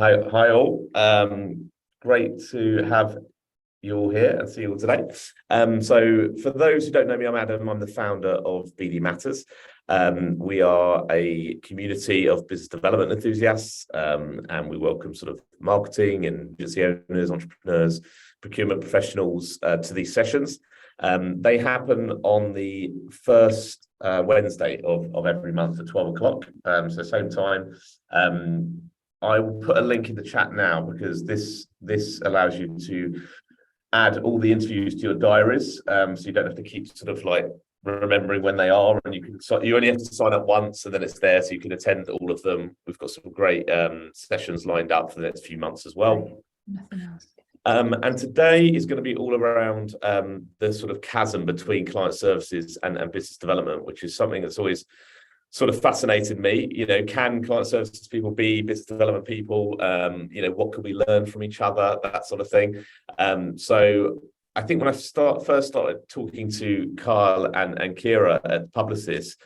Hi all. Great to have you all here and see you all today. So for those who don't know me, I'm Adam. I'm the founder of BD Matters. We are a community of business development enthusiasts, and we welcome sort of marketing and agency owners, entrepreneurs, procurement professionals to these sessions. They happen on the first Wednesday of every month at 12 o'clock. So same time. I will put a link in the chat now because this allows you to add all the interviews to your diaries, so you don't have to keep sort of like remembering when they are, and you only have to sign up once and then it's there, so you can attend all of them. We've got some great sessions lined up for the next few months as well. Nothing else. And today is going to be all around the sort of chasm between client services and business development, which is something that's always sort of fascinated me. You know, can client services people be business development people? You know, what can we learn from each other? That sort of thing. So I think when I first started talking to Carl and Ciara at Publicis,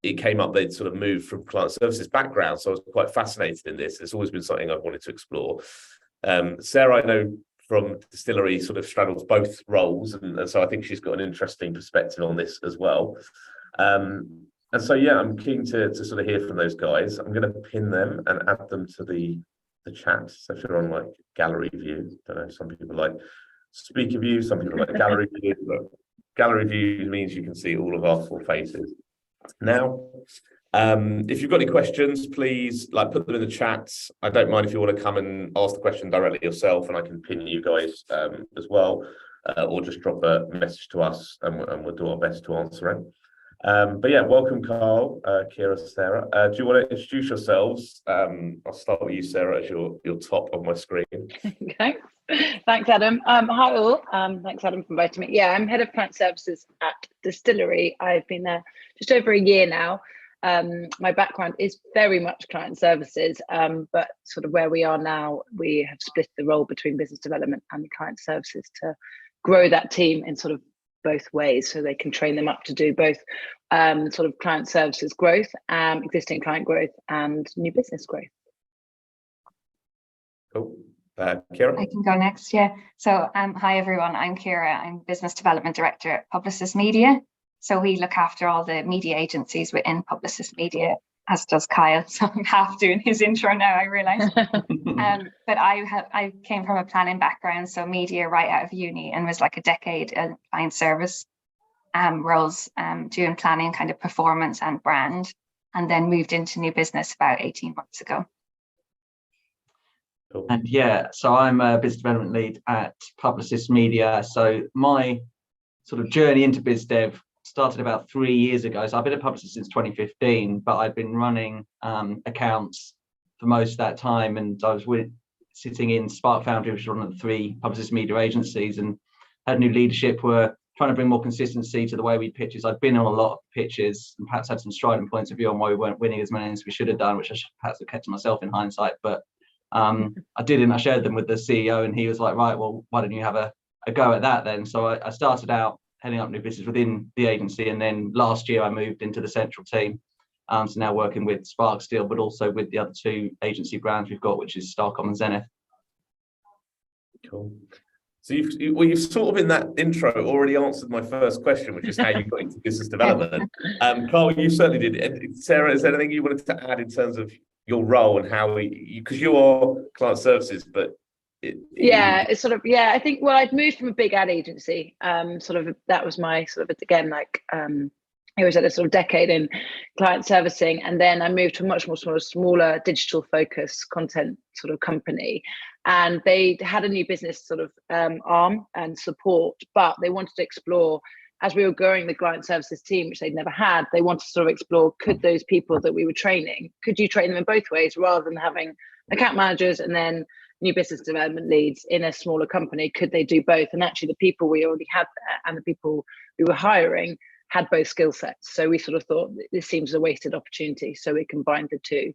it came up they'd sort of moved from client services background. So I was quite fascinated in this. It's always been something I've wanted to explore. Sara, I know from Distillery, sort of straddles both roles, and so I think she's got an interesting perspective on this as well. And so, yeah, I'm keen to sort of hear from those guys. I'm going to pin them and add them to the chat. So if you're on like gallery view, I don't know, some people like speaker view, some people like gallery view, but gallery view means you can see all of our full faces. Now, if you've got any questions, please put them in the chat. I don't mind if you want to come and ask the question directly yourself, and I can pin you guys as well, or just drop a message to us and we'll do our best to answer it. But yeah, welcome, Carl, Ciara, Sara. Do you want to introduce yourselves? I'll start with you, Sara, as you're top of my screen. Okay. Thanks, Adam. Hi all. Thanks, Adam, for inviting me. Yeah, I'm head of client services at Distillery. I've been there just over a year now. My background is very much client services, but sort of where we are now, we have split the role between business development and client services to grow that team in sort of both ways, so they can train them up to do both sort of client services growth, existing client growth, and new business growth. Cool. Ciara? I can go next, yeah. So hi everyone, I'm Ciara. I'm Business Development Director at Publicis Media. So we look after all the media agencies within Publicis Media, as does Kyle. So I'm half doing his intro now, I realise. But I came from a planning background, so media right out of uni, and was like a decade in client service roles, doing planning, kind of performance and brand, and then moved into new business about 18 months ago. Cool. And yeah, so I'm a business development lead at Publicis Media. So my sort of journey into biz dev started about 3 years ago. So I've been at Publicis since 2015, but I've been running accounts for most of that time. And I was sitting in Spark Foundry, which is one of the 3 Publicis Media agencies, and had new leadership. Were trying to bring more consistency to the way we pitches. I'd been on a lot of pitches and perhaps had some strident points of view on why we weren't winning as many as we should have done, which I should perhaps have kept to myself in hindsight. But I didn't. I shared them with the CEO, and he was like, right, well, why don't you have a go at that then? So I started out heading up new business within the agency, and then last year I moved into the central team. So now working with Spark still, but also with the other 2 agency brands we've got, which is Starcom and Zenith. Cool. So you've sort of in that intro already answered my first question, which is how you got into business development. Carl, you certainly did. And Sara, is there anything you wanted to add in terms of your role and how because you are client services, but it's sort of, yeah, I think, well, I'd moved from a big ad agency, sort of, that was my sort of, again, like I was at a sort of decade in client servicing, and then I moved to a much more smaller digital focused content sort of company, and they had a new business sort of arm and support, but they wanted to explore, as we were growing the client services team, which they'd never had, they wanted to sort of explore, could those people that we were training, could you train them in both ways, rather than having account managers and then new business development leads in a smaller company? Could they do both? And actually the people we already had there and the people we were hiring had both skill sets. So we sort of thought this seems a wasted opportunity, so we combined the 2.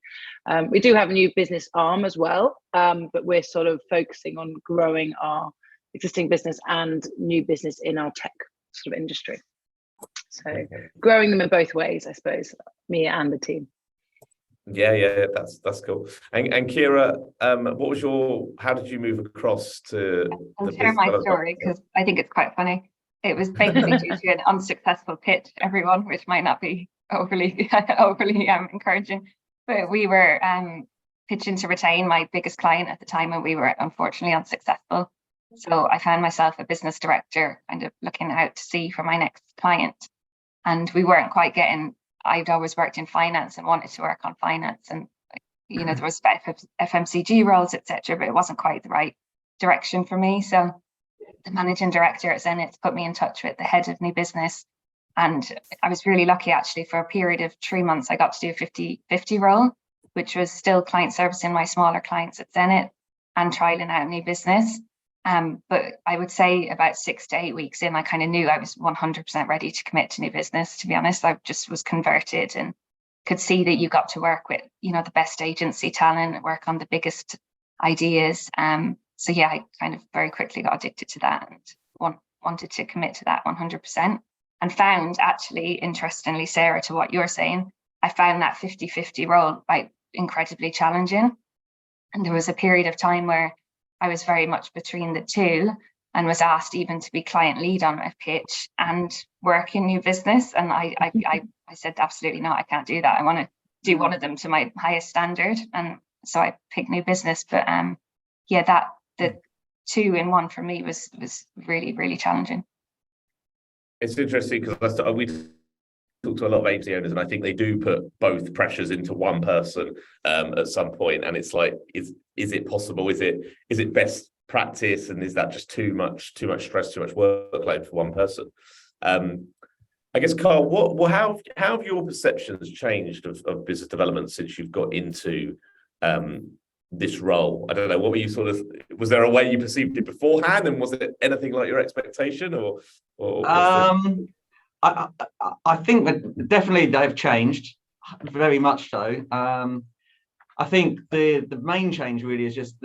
We do have a new business arm as well, but we're sort of focusing on growing our existing business and new business in our tech sort of industry. So growing them in both ways, I suppose, me and the team. Yeah, that's cool. And Ciara, how did you move across to I'll the share business my development? story because I think it's quite funny. It was basically due to an unsuccessful pitch, everyone, which might not be overly encouraging. But we were pitching to retain my biggest client at the time, and we were unfortunately unsuccessful. So I found myself a business director, kind of looking out to see for my next client. And we weren't quite getting. I'd always worked in finance and wanted to work on finance, and there was FMCG roles, etc., but it wasn't quite the right direction for me. So the managing director at Zenith put me in touch with the head of new business. And I was really lucky, actually. For a period of 3 months, I got to do a 50-50 role, which was still client servicing my smaller clients at Zenith and trialing out new business. But I would say about 6 to 8 weeks in, I kind of knew I was 100% ready to commit to new business. To be honest, I just was converted and could see that you got to work with, the best agency talent, work on the biggest ideas. So yeah, I kind of very quickly got addicted to that and wanted to commit to that 100%. And found, actually, interestingly, Sarah, to what you're saying, I found that 50-50 role incredibly challenging. And there was a period of time where I was very much between the two and was asked even to be client lead on my pitch and work in new business. And I said, absolutely not, I can't do that. I want to do one of them to my highest standard. And so I picked new business. But the 2-in-1 for me was really, really challenging. It's interesting because we talk to a lot of agency owners, and I think they do put both pressures into one person at some point. And it's like, is it possible? Is it best practice? And is that just too much stress, too much workload for one person? I guess, Carl, how have your perceptions changed of business development since you've got into this role? I don't know, what were you was there a way you perceived it beforehand, and was it anything like your expectation, or I think that definitely they've changed, very much so. I think the main change really is just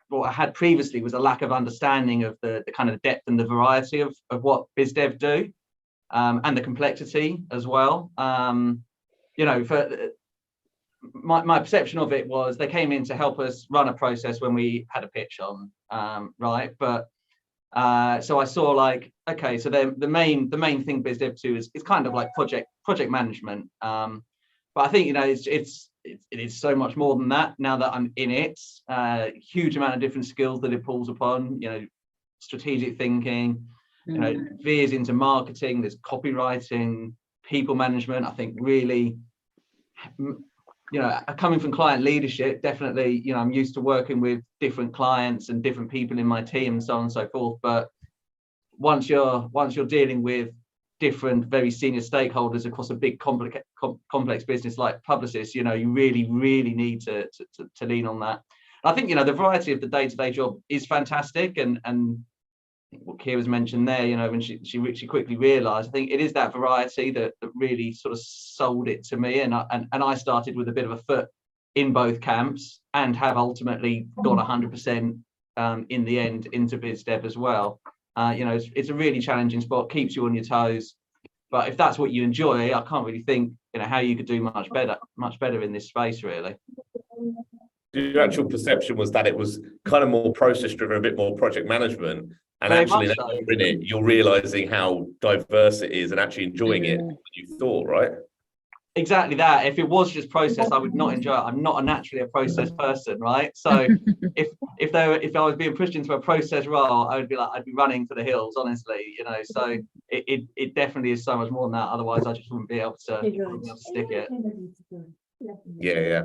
what I had previously was a lack of understanding of the kind of depth and the variety of what biz dev do, and the complexity as well. For my perception of it was they came in to help us run a process when we had a pitch on, right? But so I saw like, okay, so the main thing biz dev do is kind of like project management. But I think it is so much more than that now that I'm in it. Huge amount of different skills that it pulls upon. Strategic thinking. Veers into marketing. There's copywriting, people management. I think really. Coming from client leadership, definitely, I'm used to working with different clients and different people in my team and so on and so forth. But once you're dealing with different, very senior stakeholders across a big complex business like Publicis, you really, really need to lean on that. And I think, the variety of the day-to-day job is fantastic. And what Ciara's mentioned there, when she quickly realised, I think it is that variety that really sort of sold it to me, and I started with a bit of a foot in both camps and have ultimately gone 100% in the end into biz dev as well. It's a really challenging spot, keeps you on your toes, but if that's what you enjoy, I can't really think how you could do much better in this space, really. Your actual perception was that it was kind of more process driven, a bit more project management, and Very actually much now so. you're in it, you're realizing how diverse it is and actually enjoying it than you thought, right? Exactly that. If it was just process, I would not enjoy it. I'm not naturally a process person, right? So if I was being pushed into a process role, I'd be running for the hills, honestly. So it definitely is so much more than that. Otherwise, I just wouldn't be able to stick it. Yeah.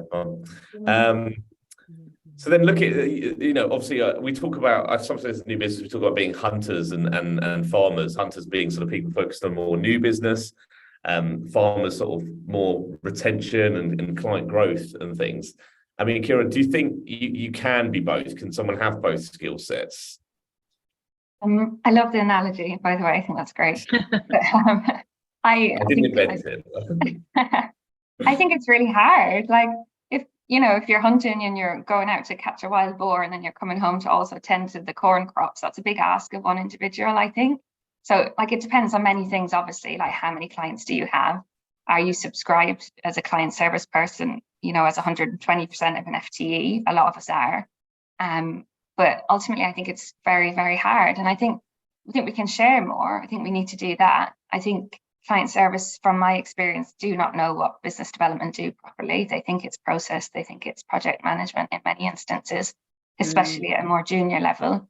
So then look at, obviously we talk about, sometimes in new business, we talk about being hunters and farmers, hunters being sort of people focused on more new business, farmers sort of more retention and client growth and things. I mean, Ciara, do you think you can be both? Can someone have both skill sets? I love the analogy, by the way. I think that's great. I didn't invent it. I think it's really hard. Like if you're hunting and you're going out to catch a wild boar and then you're coming home to also tend to the corn crops, that's a big ask of one individual, I think. So it depends on many things, obviously, like how many clients do you have? Are you subscribed as a client service person, you know, as 120% of an FTE? A lot of us are. But ultimately, I think it's very, very hard. And I think we can share more. I think we need to do that. I think client service, from my experience, do not know what business development do properly. They think it's process. They think it's project management in many instances, especially at a more junior level.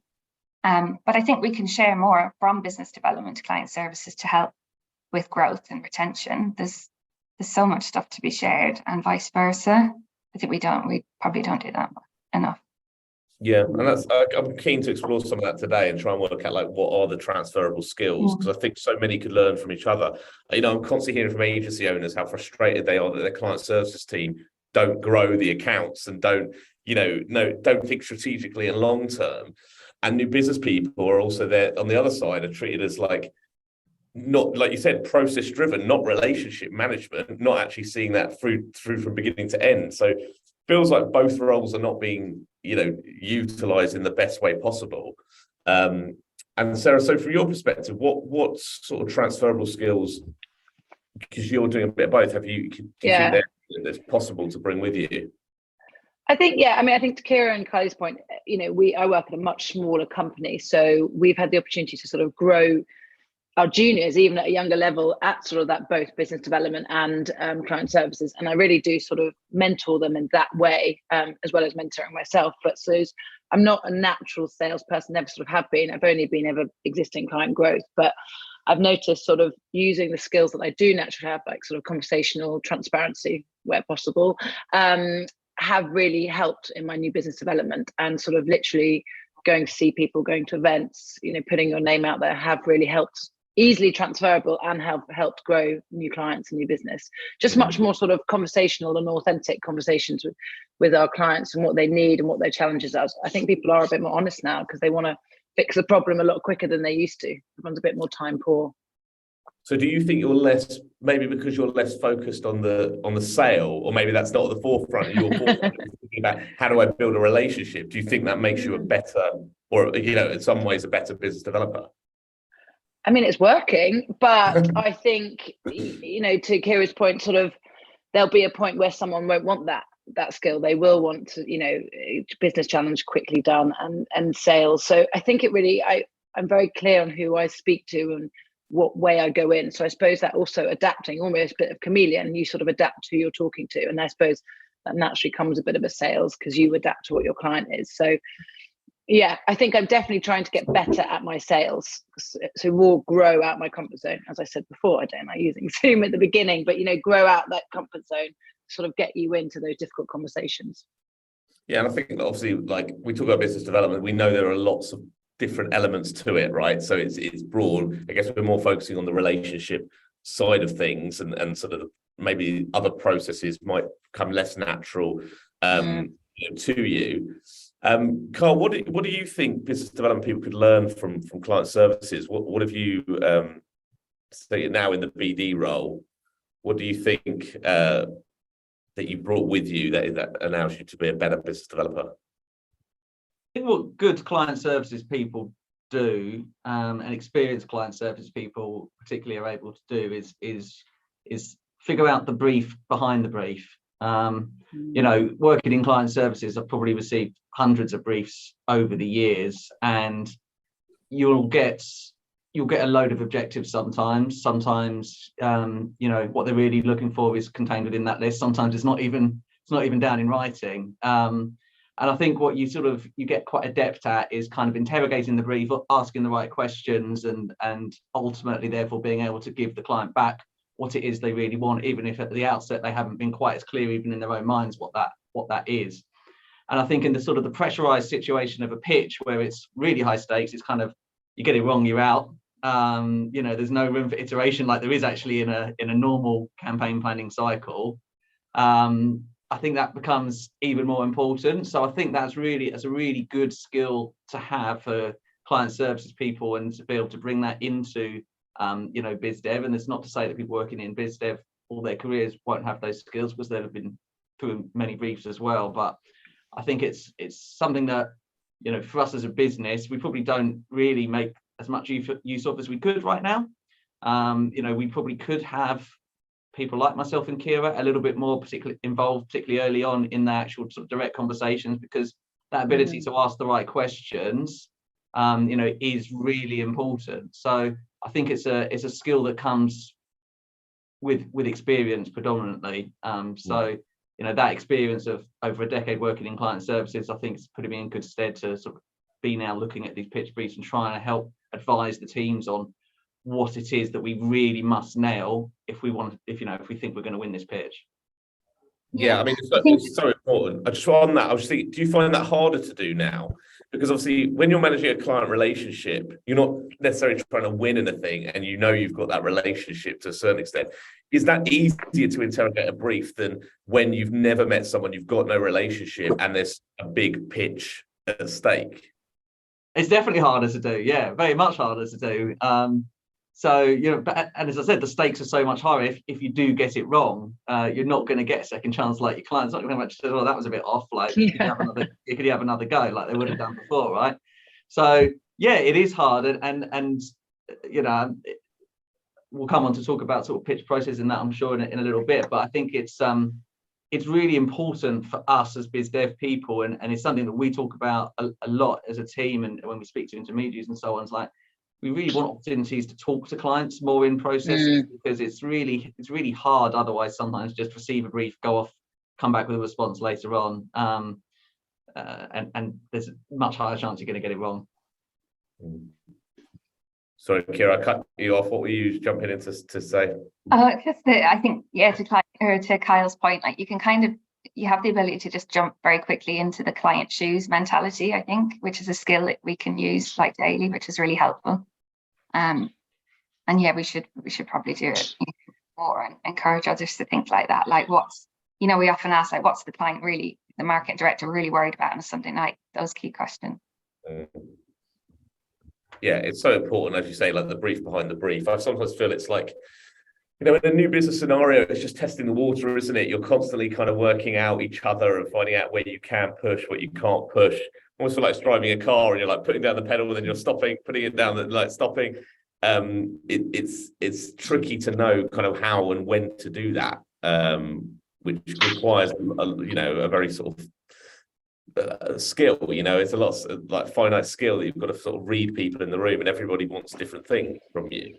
But I think we can share more from business development to client services to help with growth and retention. There's so much stuff to be shared, and vice versa. I think we probably don't do that enough. Yeah, and that's I'm keen to explore some of that today and try and work out like what are the transferable skills, because I think so many could learn from each other. You know, I'm constantly hearing from agency owners how frustrated they are that their client services team don't grow the accounts and don't think strategically and long term. And new business people are also there on the other side, are treated as like, not, like you said, process driven, not relationship management, not actually seeing that through from beginning to end. So feels like both roles are not being, utilized in the best way possible. And Sarah, so from your perspective, what sort of transferable skills, because you're doing a bit of both, do you think that's possible to bring with you? I think, I think to Ciara and Kylie's point, I work at a much smaller company, so we've had the opportunity to sort of grow our juniors even at a younger level at sort of that both business development and client services, and I really do sort of mentor them in that way, as well as mentoring myself. But so I'm not a natural salesperson, never sort of have been. I've only been ever existing client growth, but I've noticed sort of using the skills that I do naturally have, like sort of conversational transparency where possible, have really helped in my new business development, and sort of literally going to see people, going to events, putting your name out there, have really helped, easily transferable, and have helped grow new clients and new business. Just much more sort of conversational and authentic conversations with our clients and what they need and what their challenges are. I think people are a bit more honest now because they want to fix the problem a lot quicker than they used to. Everyone's a bit more time poor. So do you think you're less, maybe because you're less focused on the sale, or maybe that's not at the forefront of your forefront, thinking about how do I build a relationship? Do you think that makes you a better, or in some ways a better business developer? I mean, it's working, but I think, to Ciara's point, sort of, there'll be a point where someone won't want that skill. They will want to, business challenge quickly done and sales. So I think it really, I'm very clear on who I speak to and what way I go in. So I suppose that also adapting, almost a bit of chameleon, you sort of adapt to who you're talking to. And I suppose that naturally comes a bit of a sales because you adapt to what your client is. So yeah, I think I'm definitely trying to get better at my sales. So we'll grow out my comfort zone. As I said before, I don't like using Zoom at the beginning, but, grow out that comfort zone, sort of get you into those difficult conversations. Yeah, and I think obviously, like we talk about business development, we know there are lots of different elements to it, right? So it's broad. I guess we're more focusing on the relationship side of things, and sort of maybe other processes might become less natural to you. Carl, what do you think business development people could learn from client services? What have you so you're now in the BD role? What do you think that you brought with you that allows you to be a better business developer? I think what good client services people do, and experienced client service people particularly are able to do is figure out the brief behind the brief. Working in client services, I've probably received hundreds of briefs over the years, and you'll get a load of objectives sometimes. Sometimes, what they're really looking for is contained within that list. Sometimes it's not even down in writing. And I think what you get quite adept at is kind of interrogating the brief, asking the right questions, and ultimately therefore being able to give the client back what it is they really want, even if at the outset they haven't been quite as clear even in their own minds what that is. And I think in the sort of the pressurized situation of a pitch where it's really high stakes, it's kind of, you get it wrong, you're out. There's no room for iteration like there is actually in a normal campaign planning cycle. I think that becomes even more important. So I think that's a really good skill to have for client services people, and to be able to bring that into biz dev. And it's not to say that people working in biz dev all their careers won't have those skills, because they'll have been through many briefs as well. But I think it's something that, for us as a business, we probably don't really make as much use of as we could right now. We probably could have people like myself and Ciara a little bit more particularly involved, particularly early on in the actual sort of direct conversations, because that ability to ask the right questions, is really important. So I think it's a skill that comes with experience predominantly. That experience of over a decade working in client services, I think, is putting me in good stead to sort of be now looking at these pitch briefs and trying to help advise the teams on what it is that we really must nail if we think we're going to win this pitch. Yeah, I mean, it's so important. I just on that, I was thinking, do you find that harder to do now? Because obviously, when you're managing a client relationship, you're not necessarily trying to win anything, and you've got that relationship to a certain extent. Is that easier to interrogate a brief than when you've never met someone, you've got no relationship, and there's a big pitch at stake? It's definitely harder to do. Yeah, very much harder to do. And as I said, the stakes are so much higher. If you do get it wrong, you're not going to get a second chance. Like, your client's not going to say, "Oh, that was a bit off." Like, you could have another go, like they would have done before, right? So yeah, it is hard, and we'll come on to talk about sort of pitch process and that, I'm sure, in a little bit. But I think it's really important for us as biz dev people, and it's something that we talk about a lot as a team, and when we speak to intermediaries and so on. It's like, we really want opportunities to talk to clients more in processes, because it's really hard otherwise sometimes just receive a brief, go off, come back with a response later on, and there's a much higher chance you're going to get it wrong. Sorry, Ciara, I cut you off. What were you jumping in to say? I think, to Kyle's point, like, you have the ability to just jump very quickly into the client shoes mentality, I think, which is a skill that we can use like daily, which is really helpful. And yeah, we should probably do it more and encourage others to think like that. Like, we often ask, like, what's the client really, the marketing director really worried about, and something like those key questions. Yeah, it's so important, as you say, like the brief behind the brief. I sometimes feel it's like, in a new business scenario, it's just testing the water, isn't it? You're constantly kind of working out each other and finding out where you can push, what you can't push. Almost feel like driving a car, and you're like putting down the pedal, and then you're stopping, putting it down, like stopping. It's tricky to know kind of how and when to do that, which requires a very sort of skill. It's a lot of, like, finite skill that you've got to sort of read people in the room, and everybody wants different things from you.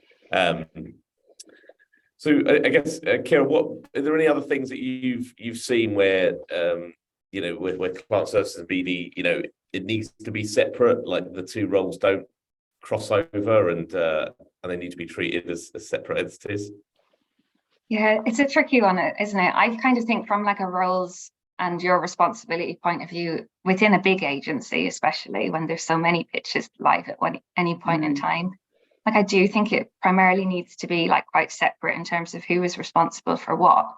So I guess, Ciara, are there any other things that you've seen where where client services and BD, it needs to be separate, like the two roles don't cross over, and they need to be treated as separate entities? Yeah, it's a tricky one, isn't it? I kind of think from like a roles and your responsibility point of view, within a big agency, especially when there's so many pitches live at any point in time, like, I do think it primarily needs to be like quite separate in terms of who is responsible for what.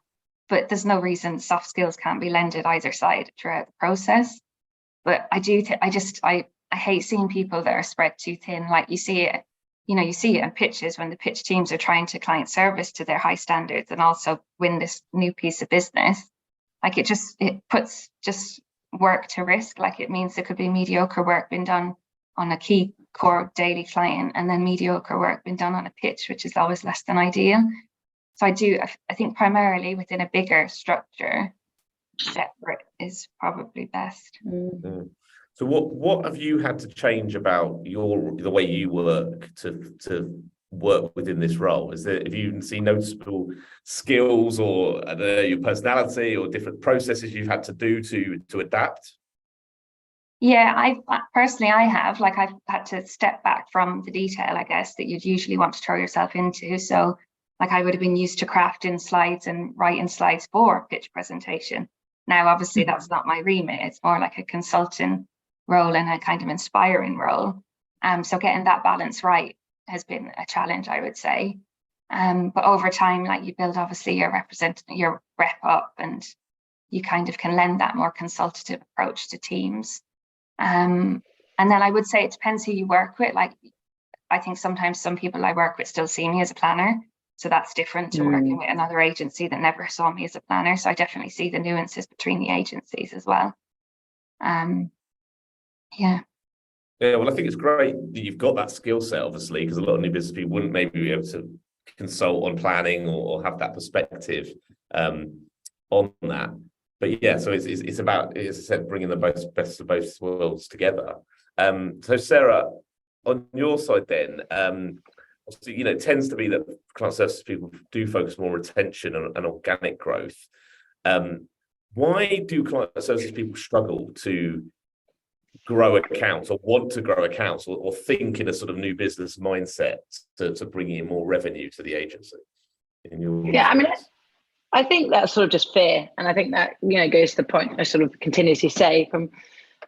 But there's no reason soft skills can't be lended either side throughout the process. But I hate seeing people that are spread too thin. Like, you see it in pitches when the pitch teams are trying to client service to their high standards and also win this new piece of business. Like, it puts just work to risk. Like, it means there could be mediocre work being done on a key core daily client, and then mediocre work being done on a pitch, which is always less than ideal. So I think primarily within a bigger structure, separate is probably best. So what have you had to change about the way you work to work within this role? Have you seen noticeable skills, or your personality, or different processes you've had to do to adapt? Yeah, I've had to step back from the detail, I guess, that you'd usually want to throw yourself into. So, like, I would have been used to crafting slides and writing slides for a pitch presentation. Now, obviously, that's not my remit. It's more like a consulting role and a kind of inspiring role. So getting that balance right has been a challenge, I would say. But over time, like, you build obviously your rep up, and you kind of can lend that more consultative approach to teams. And then I would say it depends who you work with. Like, I think sometimes some people I work with still see me as a planner. So that's different to working with another agency that never saw me as a planner. So I definitely see the nuances between the agencies as well. Yeah, well, I think it's great that you've got that skill set, obviously, because a lot of new business people wouldn't maybe be able to consult on planning or have that perspective on that. But yeah, so it's about, as I said, bringing the best of both worlds together. So Sarah, on your side then, obviously, it tends to be that client services people do focus more on retention and organic growth. Why do client services people struggle to grow accounts or want to grow accounts or think in a sort of new business mindset to bring in more revenue to the agency? I think that's sort of just fear, and I think that goes to the point I sort of continuously say, from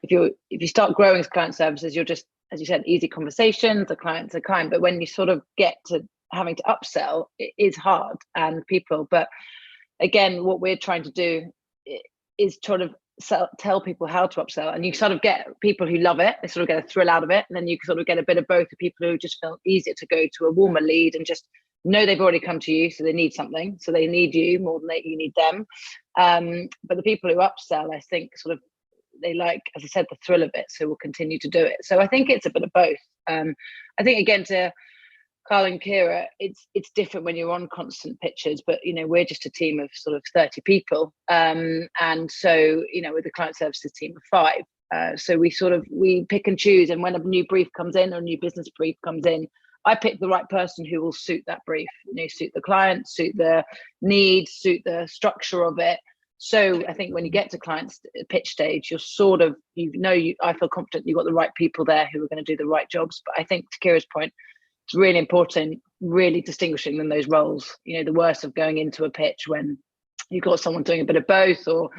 if you start growing as client services, you're just, as you said, easy conversations, the clients are kind, but when you sort of get to having to upsell, it is hard and people. But again, what we're trying to do is sort of tell people how to upsell, and you sort of get people who love it, they sort of get a thrill out of it, and then you sort of get a bit of both, of people who just feel easier to go to a warmer lead and just know they've already come to you, so they need something, so they need you more than you need them. But the people who upsell, I think, sort of, they like, as I said, the thrill of it, so we'll continue to do it. So I think it's a bit of both. I think, again, to Carl and Ciara, it's different when you're on constant pitches, but we're just a team of sort of 30 people, and so with the client services team of 5, so we pick and choose, and when a new brief comes in or a new business brief comes in, I pick the right person who will suit that brief, suit the client, suit the needs, suit the structure of it. So I think when you get to client's pitch stage, you're sort of, I feel confident you've got the right people there who are going to do the right jobs. But I think, to Ciara's point, it's really important, really distinguishing in those roles. The worst of going into a pitch when you've got someone doing a bit of both, or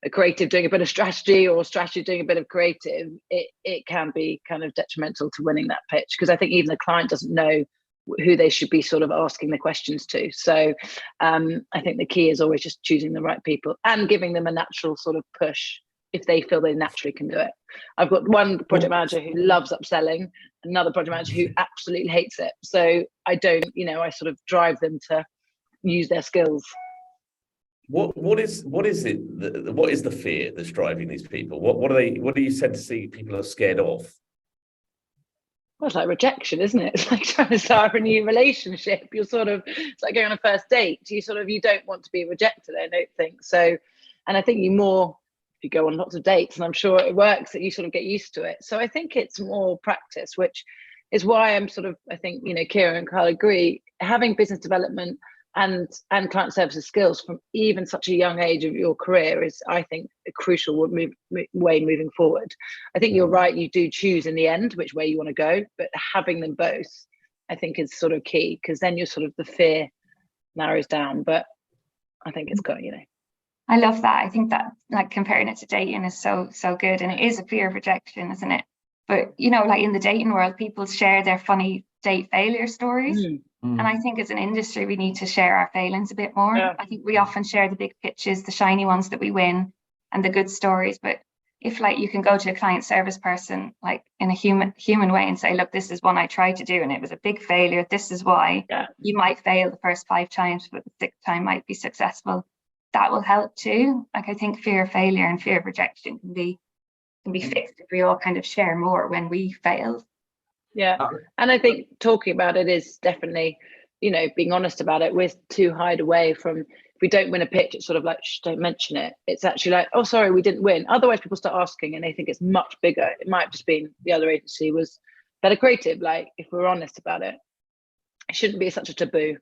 a creative doing a bit of strategy, or strategy doing a bit of creative, it can be kind of detrimental to winning that pitch, because I think even the client doesn't know who they should be sort of asking the questions to. So I think the key is always just choosing the right people and giving them a natural sort of push if they feel they naturally can do it. I've got one project manager who loves upselling, another project manager who absolutely hates it. So I don't, I sort of drive them to use their skills. What is the fear that's driving these people? What do you tend to see people are scared of? Well, it's like rejection, isn't it? It's like trying to start a new relationship. It's like going on a first date. You don't want to be rejected, I don't think. So, and I think if you go on lots of dates, and I'm sure it works, that you sort of get used to it. So I think it's more practice, which is why I'm sort of, I think, Ciara and Carl agree, having business development and client services skills from even such a young age of your career is, I think, a crucial way moving forward. I think you're right, you do choose in the end which way you want to go, but having them both, I think, is sort of key, because then you're sort of, the fear narrows down. But I think it's got, I love that. I think that, like, comparing it to dating is so good, and it is a fear of rejection, isn't it? But like in the dating world, people share their funny date failure stories. And I think as an industry, we need to share our failings a bit more. Yeah. I think we often share the big pitches, the shiny ones that we win, and the good stories. But if, like, you can go to a client service person, like, in a human way, and say, look, this is one I tried to do and it was a big failure. This is why. Yeah. You might fail the first 5 times, but the 6th time might be successful. That will help too. Like, I think fear of failure and fear of rejection can be fixed if we all kind of share more when we fail. Yeah, and I think talking about it is definitely, being honest about it. We're too hide away from, if we don't win a pitch, it's sort of like, don't mention it. It's actually like, oh, sorry, we didn't win. Otherwise, people start asking and they think it's much bigger. It might have just been the other agency was better creative. Like, if we're honest about it, it shouldn't be such a taboo.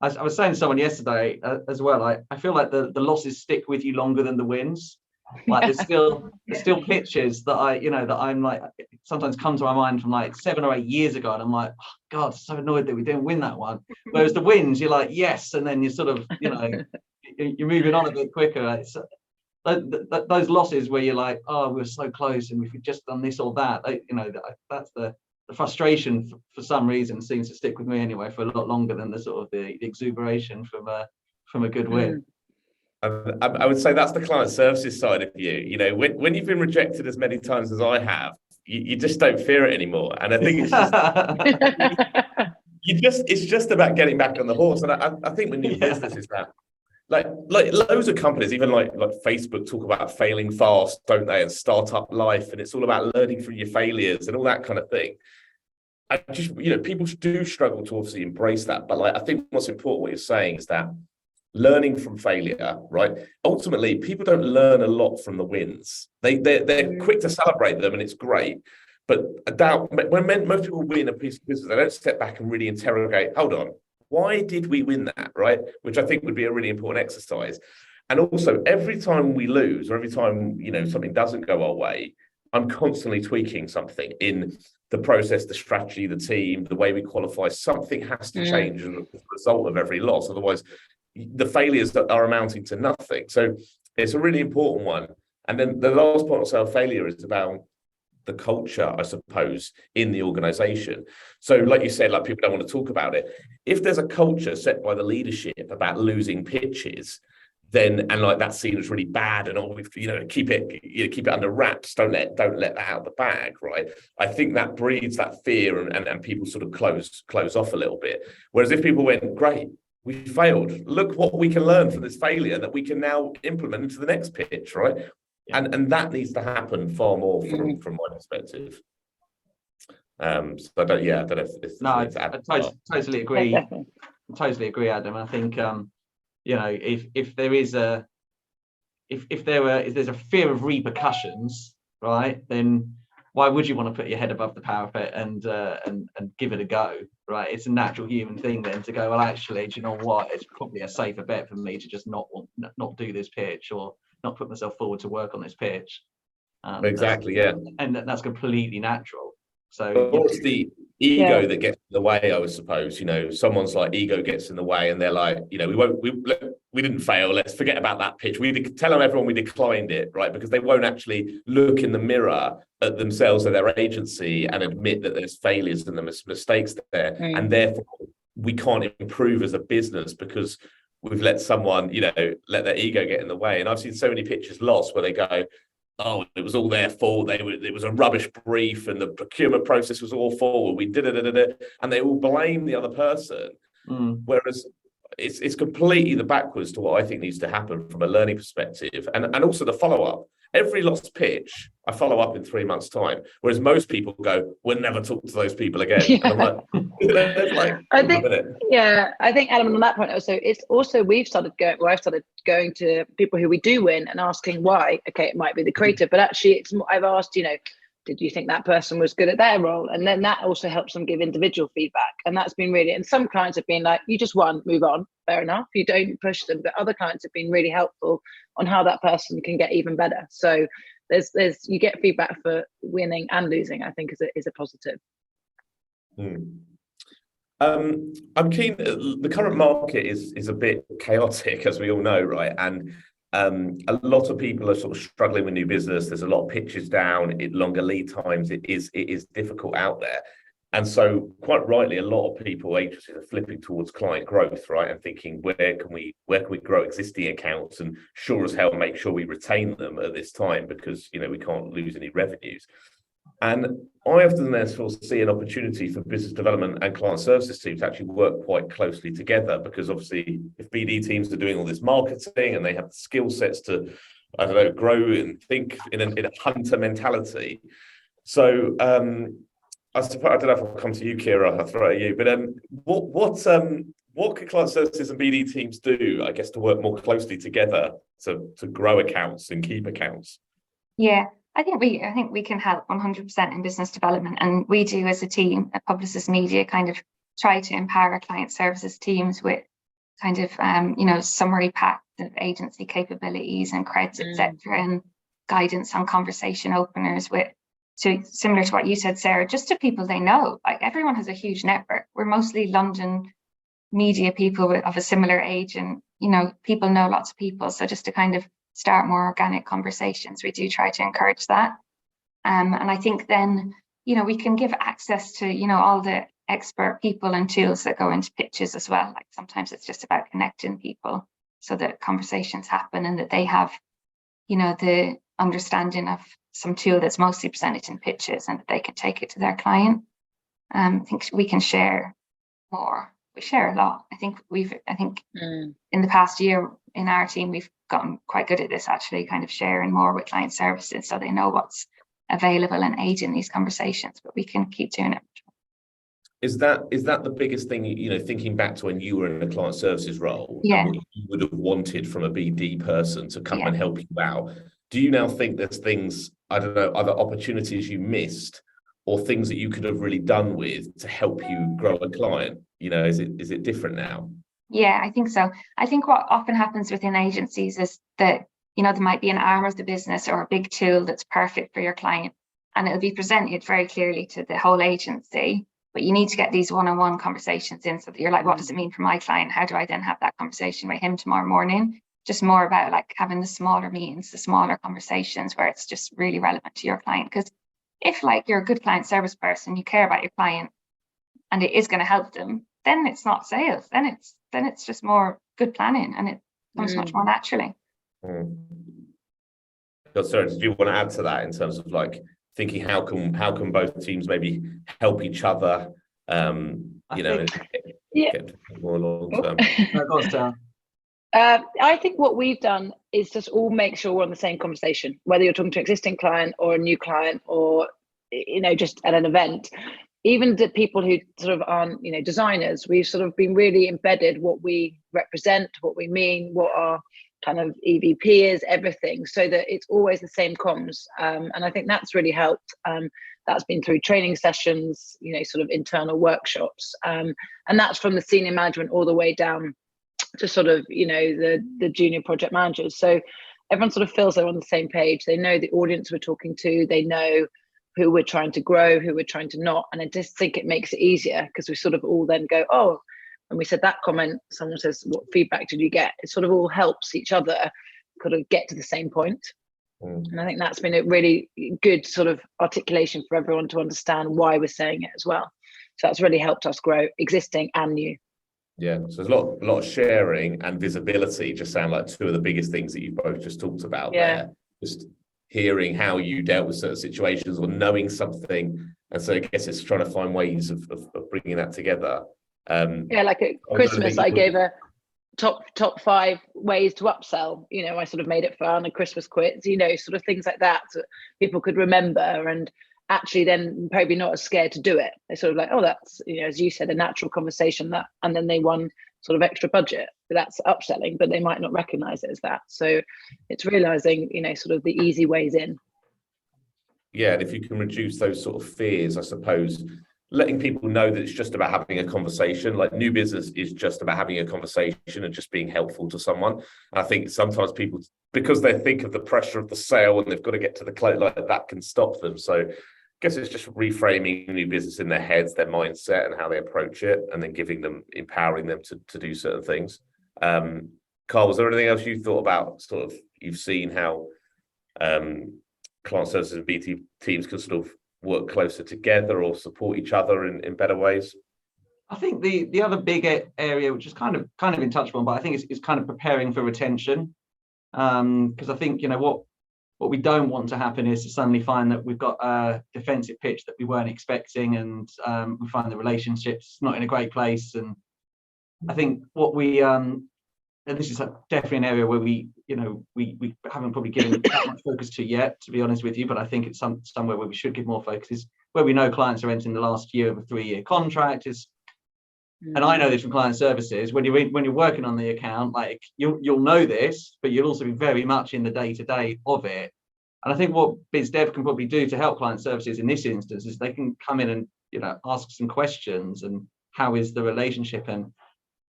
I was saying to someone yesterday as well, I feel like the losses stick with you longer than the wins. Like, there's still pitches that I'm like, sometimes come to my mind from like 7 or 8 years ago, and I'm like, oh God, so annoyed that we didn't win that one. Whereas the wins, you're like, yes, and then you sort of, you're moving on a bit quicker. It's those losses where you're like, oh, we're so close, and if we'd just done this or that, that's the frustration for some reason seems to stick with me anyway for a lot longer than the sort of the exuberation from a good win. I would say that's the client services side of you. When you've been rejected as many times as I have, you just don't fear it anymore. And I think it's just it's just about getting back on the horse. And I think with new business is that, like loads of companies, even like Facebook, talk about failing fast, don't they? And startup life, and it's all about learning from your failures and all that kind of thing. I just, people do struggle to obviously embrace that. But like, I think what's important, what you're saying is that learning from failure, right? Ultimately, people don't learn a lot from the wins. They're quick to celebrate them, and it's great. But I doubt when most people win a piece of business, they don't step back and really interrogate, hold on, why did we win that, right? Which I think would be a really important exercise. And also, every time we lose, or every time, something doesn't go our way, I'm constantly tweaking something in the process, the strategy, the team, the way we qualify. Something has to change as a result of every loss. Otherwise, the failures that are amounting to nothing. So it's a really important one. And then the last part of self-failure is about the culture, I suppose, in the organization. So like you said, like people don't want to talk about it. If there's a culture set by the leadership about losing pitches, then, and like that scene is really bad, and we've keep it under wraps, don't let that out of the bag, right? I think that breeds that fear, and people sort of close off a little bit. Whereas if people went, great, we failed, look what we can learn from this failure that we can now implement into the next pitch, right? Yeah. And that needs to happen far more from my perspective. So I don't know if no, I totally agree. Totally agree, Adam. I think if there's a fear of repercussions, right, then why would you want to put your head above the parapet and give it a go, right? It's a natural human thing then to go, well, actually, do you know what? It's probably a safer bet for me to just not do this pitch, or not put myself forward to work on this pitch. Exactly, yeah. And that's completely natural. So it's the ego that gets in the way, I would suppose. Someone's like, ego gets in the way, and they're like, we didn't fail, let's forget about that pitch. We tell everyone we declined it, right? Because they won't actually look in the mirror at themselves and their agency and admit that there's failures and there's mistakes there, and therefore we can't improve as a business because we've let someone, let their ego get in the way. And I've seen so many pitches lost where they go, oh, it was all their fault. It was a rubbish brief, and the procurement process was awful. We did it, and they all blame the other person. Whereas it's completely the backwards to what I think needs to happen from a learning perspective, and also the follow up. Every lost pitch, I follow up in 3 months' time. Whereas most people go, we'll never talk to those people again. Yeah. And I'm like, I think Adam, on that point also, it's also I've started going to people who we do win and asking why. Okay, it might be the creative, but actually I've asked, did you think that person was good at their role? And then that also helps them give individual feedback. And that's been really, and some clients have been like, you just won, move on, fair enough. You don't push them, but other clients have been really helpful on how that person can get even better. So there's you get feedback for winning and losing, I think is a positive. I'm keen, the current market is a bit chaotic, as we all know, right? And a lot of people are sort of struggling with new business. There's a lot of pitches down, longer lead times. It is difficult out there. And so quite rightly, a lot of agencies are flipping towards client growth, right? And thinking, where can we grow existing accounts and sure as hell make sure we retain them at this time, because, we can't lose any revenues. And I often therefore see an opportunity for business development and client services teams to actually work quite closely together, because obviously if BD teams are doing all this marketing and they have the skill sets to, grow and think in a hunter mentality. So I suppose, I don't know if I'll come to you, Ciara, I'll throw it at you, but what can client services and BD teams do, I guess, to work more closely together to grow accounts and keep accounts? Yeah. I think we can help 100% in business development, and we do as a team at Publicis Media kind of try to empower our client services teams with kind of summary pack of agency capabilities and creds, etc., and guidance on conversation openers similar to what you said, Sarah, just to people they know. Like, everyone has a huge network. We're mostly London media people of a similar age, and people know lots of people. So just to kind of start more organic conversations, we do try to encourage that. And I think then, we can give access to, all the expert people and tools that go into pitches as well. Like, sometimes it's just about connecting people so that conversations happen and that they have, the understanding of some tool that's mostly presented in pitches and that they can take it to their client. I think we can share more. We share a lot. I think in the past year in our team, we've gotten quite good at this, actually, kind of sharing more with client services so they know what's available and aid in these conversations, but we can keep doing it. Is that the biggest thing, thinking back to when you were in a client services role Yeah. and what you would have wanted from a BD person to come Yeah. and help you out? Do you now think there's things, I don't know, other opportunities you missed or things that you could have really done with to help you grow a client? Is it different now? Yeah, I think so. I think what often happens within agencies is that, there might be an arm of the business or a big tool that's perfect for your client, and it'll be presented very clearly to the whole agency. But you need to get these one-on-one conversations in so that you're like, what does it mean for my client? How do I then have that conversation with him tomorrow morning? Just more about like having the smaller meetings, the smaller conversations where it's just really relevant to your client. Because if like you're a good client service person, you care about your client and it is going to help them, then it's not sales. Then it's just more good planning, and it comes much more naturally. Sorry, did you want to add to that in terms of like thinking how can both teams maybe help each other? Get more long term. No, go on, Sarah. I think what we've done is just all make sure we're on the same conversation, whether you're talking to an existing client or a new client or just at an event. Even the people who sort of aren't designers, we've sort of been really embedded what we represent, what we mean, what our kind of EVP is, everything, so that it's always the same comms. And I think that's really helped. That's been through training sessions, sort of internal workshops, and that's from the senior management all the way down to sort of the junior project managers. So everyone sort of feels they're on the same page. They know the audience we're talking to. They know who we're trying to grow, who we're trying to not. And I just think it makes it easier because we sort of all then go, oh, when we said that comment, someone says, what feedback did you get? It sort of all helps each other kind of get to the same point. And I think that's been a really good sort of articulation for everyone to understand why we're saying it as well. So that's really helped us grow existing and new. Yeah, so there's a lot of sharing and visibility just sound like two of the biggest things that you both just talked about there. Just hearing how you dealt with certain situations or knowing something. And so I guess it's trying to find ways of bringing that together. Like at Christmas, I gave a top 5 ways to upsell. I sort of made it fun, a Christmas quiz, sort of things like that, so people could remember and actually then probably not as scared to do it. They're sort of like, oh, that's, as you said, a natural conversation and then they won sort of extra budget. But that's upselling, but they might not recognize it as that. So it's realizing, sort of the easy ways in. Yeah, and if you can reduce those sort of fears, I suppose, letting people know that it's just about having a conversation. Like new business is just about having a conversation and just being helpful to someone. And I think sometimes people, because they think of the pressure of the sale and they've got to get to the close, like that can stop them. So I guess it's just reframing new business in their heads, their mindset and how they approach it, and then empowering them to do certain things. Carl, was there anything else you thought about sort of, you've seen how client services and BT teams can sort of work closer together or support each other in better ways? I think the other big area, which is kind of been touched on, but I think is kind of preparing for retention. Because I think, what we don't want to happen is to suddenly find that we've got a defensive pitch that we weren't expecting, and we find the relationship's not in a great place. And I think what we and this is definitely an area where we haven't probably given that much focus to yet, to be honest with you, but I think it's somewhere where we should give more focus, is where we know clients are entering the last year of a 3-year contract. And I know this from client services, when you're working on the account, like you'll know this, but you'll also be very much in the day-to-day of it. And I think what BizDev can probably do to help client services in this instance is they can come in and ask some questions, and how is the relationship, and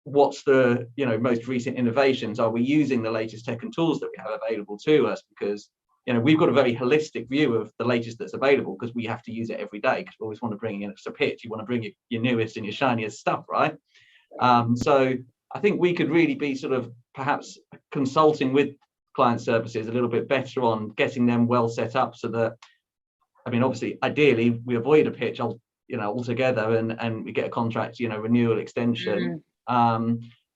what's the most recent innovations? Are we using the latest tech and tools that we have available to us? Because we've got a very holistic view of the latest that's available, because we have to use it every day, because we always want to bring in a pitch. You want to bring your newest and your shiniest stuff, right? So I think we could really be sort of perhaps consulting with client services a little bit better on getting them well set up, so that, obviously, ideally we avoid a pitch altogether, and we get a contract renewal extension.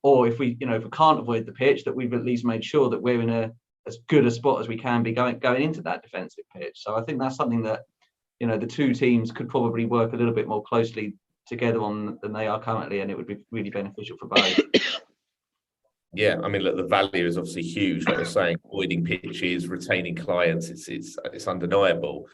Or if we can't avoid the pitch, that we've at least made sure that we're in as good a spot as we can be going into that defensive pitch. So I think that's something that the two teams could probably work a little bit more closely together on than they are currently, and it would be really beneficial for both. Yeah, look, the value is obviously huge. Like you're saying, avoiding pitches, retaining clients, it's undeniable.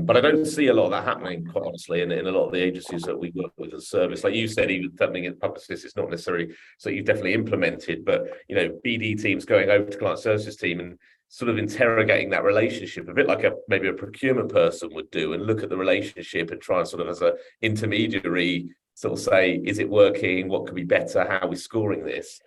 But I don't see a lot of that happening, quite honestly, in a lot of the agencies that we work with as service. Like you said, even something in Publicis, it's not necessarily so you've definitely implemented, but BD teams going over to client services team and sort of interrogating that relationship, a bit like maybe a procurement person would do, and look at the relationship and try and sort of as a intermediary sort of say, is it working? What could be better? How are we scoring this?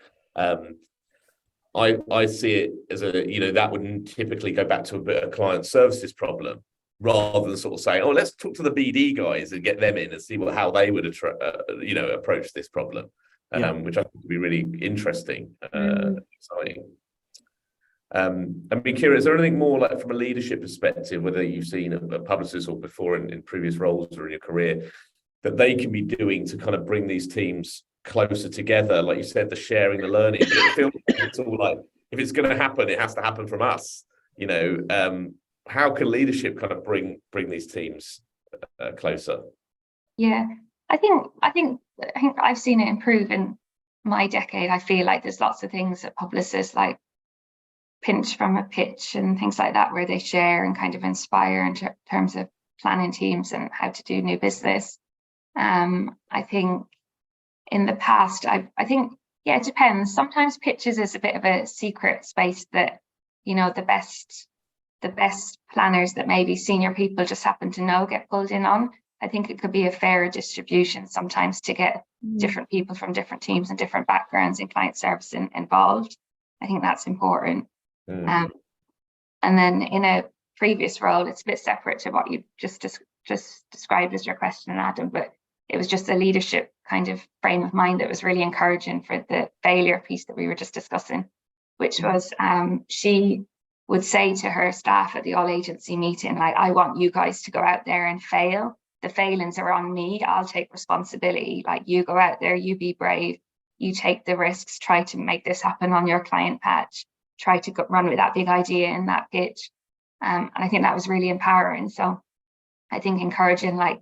I see it as that wouldn't typically go back to a bit of client services problem, rather than sort of saying, oh, let's talk to the BD guys and get them in and see how they would approach this problem, which I think would be really interesting, exciting. And Ciara, is there anything more like from a leadership perspective, whether you've seen a Publicis or before in previous roles or in your career, that they can be doing to kind of bring these teams closer together? Like you said, the sharing, the learning, but it feels like it's all like, if it's going to happen, it has to happen from us. How can leadership kind of bring these teams closer? Yeah, I think I've seen it improve in my decade. I feel like there's lots of things at Publicis, like pinch from a pitch and things like that, where they share and kind of inspire in terms of planning teams and how to do new business. I think in the past, I think, it depends. Sometimes pitches is a bit of a secret space that, the best planners that maybe senior people just happen to know get pulled in on. I think it could be a fairer distribution sometimes to get different people from different teams and different backgrounds in client service involved. I think that's important. And then in a previous role, it's a bit separate to what you just described as your question, Adam, but it was just a leadership kind of frame of mind that was really encouraging for the failure piece that we were just discussing, which was she would say to her staff at the all agency meeting, like, I want you guys to go out there and fail. The failings are on me. I'll take responsibility. Like, you go out there, you be brave, you take the risks, try to make this happen on your client patch, try to run with that big idea in that pitch. And I think that was really empowering. So I think encouraging like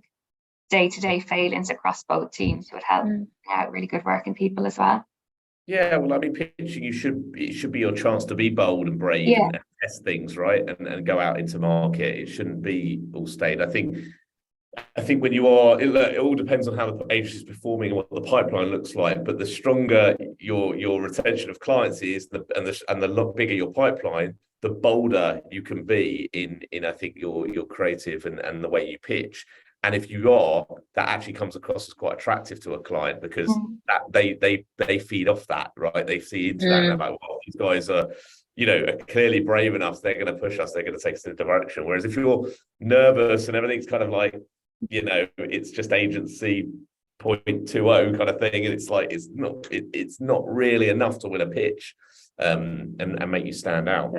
day-to-day failings across both teams would help out really good work in people as well. Yeah, well, I mean, pitching, it should be your chance to be bold and brave and test things, right? And go out into market. It shouldn't be all stayed. I think when you are, it all depends on how the agency is performing and what the pipeline looks like. But the stronger your retention of clients is, and the lot bigger your pipeline, the bolder you can be in I think your creative and the way you pitch. And if you are, that actually comes across as quite attractive to a client, because that they feed off that, right? They see into that and they're like, well, these guys are, are clearly brave enough. They're going to push us. They're going to take us in a direction. Whereas if you're nervous and everything's kind of like, it's just agency 0.20 kind of thing, and it's like it's not really enough to win a pitch, and make you stand out.